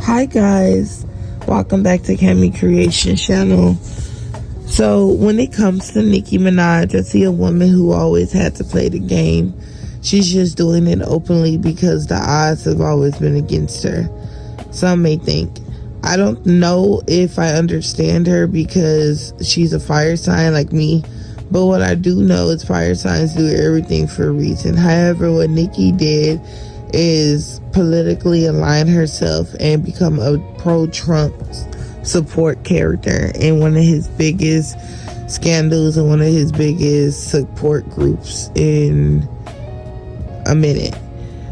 Hi guys, welcome back to Cami Creation channel. So when it comes to Nicki Minaj, I see a woman who always had to play the game. She's just doing it openly because the odds have always been against her. Some may think. I don't know if I understand her because she's a fire sign like me, but what I do know is fire signs do everything for a reason. However, what Nicki did is politically align herself and become a pro-Trump support character in one of his biggest scandals and one of his biggest support groups in a minute.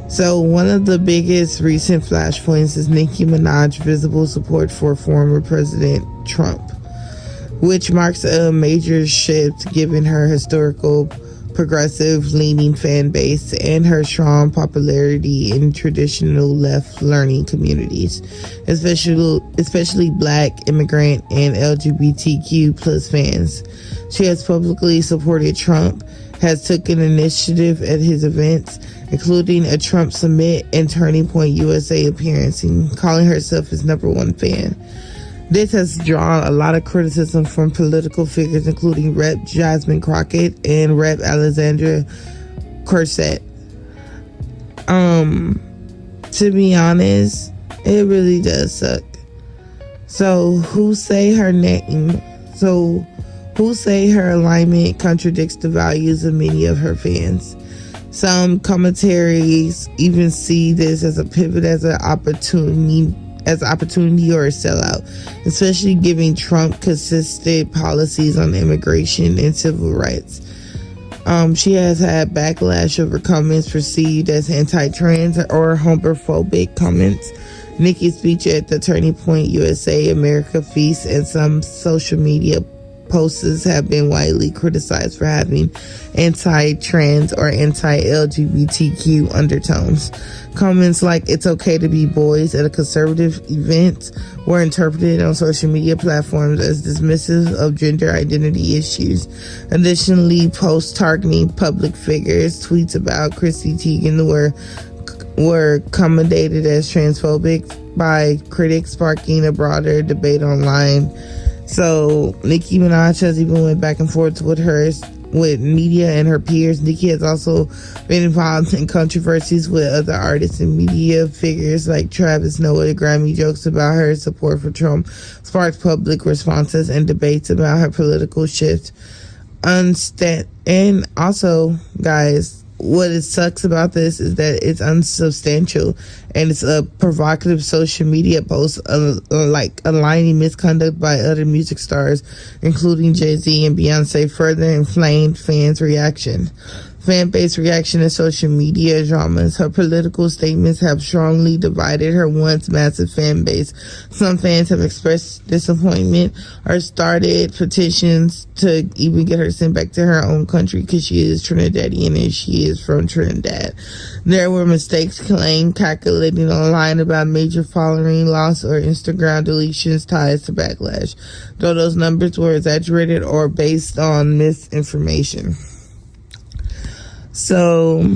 So one of the biggest recent flashpoints is Nicki Minaj's visible support for former President Trump, which marks a major shift given her historical progressive leaning fan base and her strong popularity in traditional left learning communities, especially Black, immigrant, and LGBTQ plus fans. She has publicly supported Trump, has taken initiative at his events, including a Trump Summit and Turning Point USA appearance, and calling herself his #1 fan. This has drawn a lot of criticism from political figures, including Rep. Jasmine Crockett and Rep. Alexandra Corset. To be honest, it really does suck. So who say her alignment contradicts the values of many of her fans? Some commentaries even see this as a pivot, as an opportunity or a sellout, especially giving Trump consistent policies on immigration and civil rights. She has had backlash over comments perceived as anti-trans or homophobic comments. Nicki's speech at the Turning Point USA America Feast and some social media posts have been widely criticized for having anti-trans or anti-LGBTQ undertones. Comments like "it's okay to be boys" at a conservative event were interpreted on social media platforms as dismissive of gender identity issues. Additionally, posts targeting public figures, tweets about Chrissy Teigen were commended as transphobic by critics, sparking a broader debate online. So Nicki Minaj has even went back and forth with media and her peers. Nicki has also been involved in controversies with other artists and media figures like Travis Noah. Grammy jokes about her support for Trump sparked public responses and debates about her political shift. And also, guys, what it sucks about this is that it's unsubstantial and it's a provocative social media post, like aligning misconduct by other music stars, including Jay-Z and Beyonce, further inflamed fan-based reaction to social media dramas. Her political statements have strongly divided her once massive fan base. Some fans have expressed disappointment or started petitions to even get her sent back to her own country because she is Trinidadian and she is from Trinidad. There were mistakes claimed, calculating online about major following loss or Instagram deletions ties to backlash, though those numbers were exaggerated or based on misinformation. So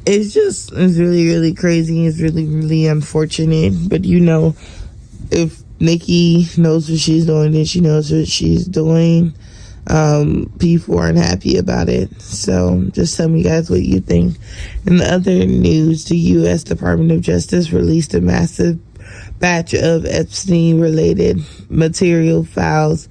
it's really, really crazy. It's really, really unfortunate. But if Nicki knows what she's doing, then she knows what she's doing. People aren't happy about it. So just tell me guys what you think. In the other news, the U.S. Department of Justice released a massive batch of Epestin-related material files,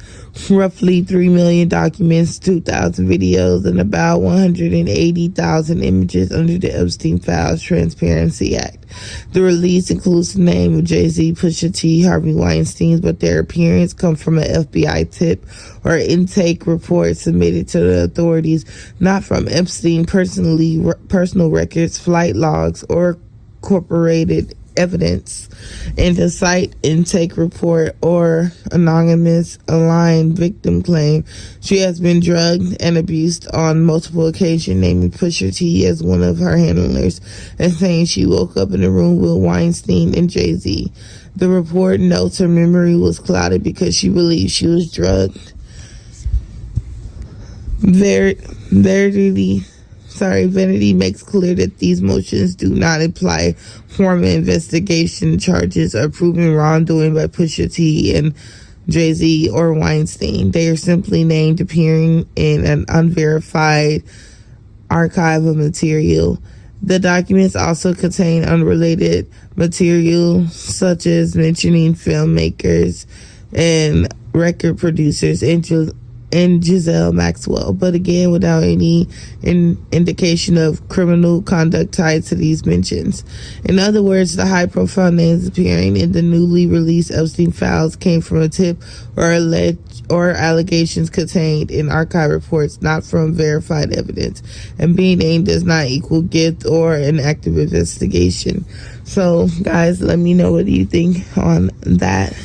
roughly 3 million documents, 2,000 videos, and about 180,000 images under the Epstein Files Transparency Act. The release includes the name of Jay-Z, Pusha T, Harvey Weinstein, but their appearance comes from an FBI tip or intake report submitted to the authorities, not from Epstein personal records, flight logs, or corroborated evidence. In the site intake report or anonymous aligned victim claim, she has been drugged and abused on multiple occasions, naming Pusha T as one of her handlers and saying she woke up in a room with Weinstein and Jay-Z. The report notes her memory was clouded because she believed she was drugged. Verity Vanity makes clear that these motions do not imply formal investigation charges or proving wrongdoing by Pusha T and Jay-Z or Weinstein. They are simply named appearing in an unverified archive of material. The documents also contain unrelated material, such as mentioning filmmakers and record producers and Giselle Maxwell, but again without any indication of criminal conduct tied to these mentions. In other words, the high-profile names appearing in the newly released Epestin files came from a tip or allegations contained in archive reports, not from verified evidence. And being named does not equal guilt or an active investigation. So, guys, let me know what you think on that.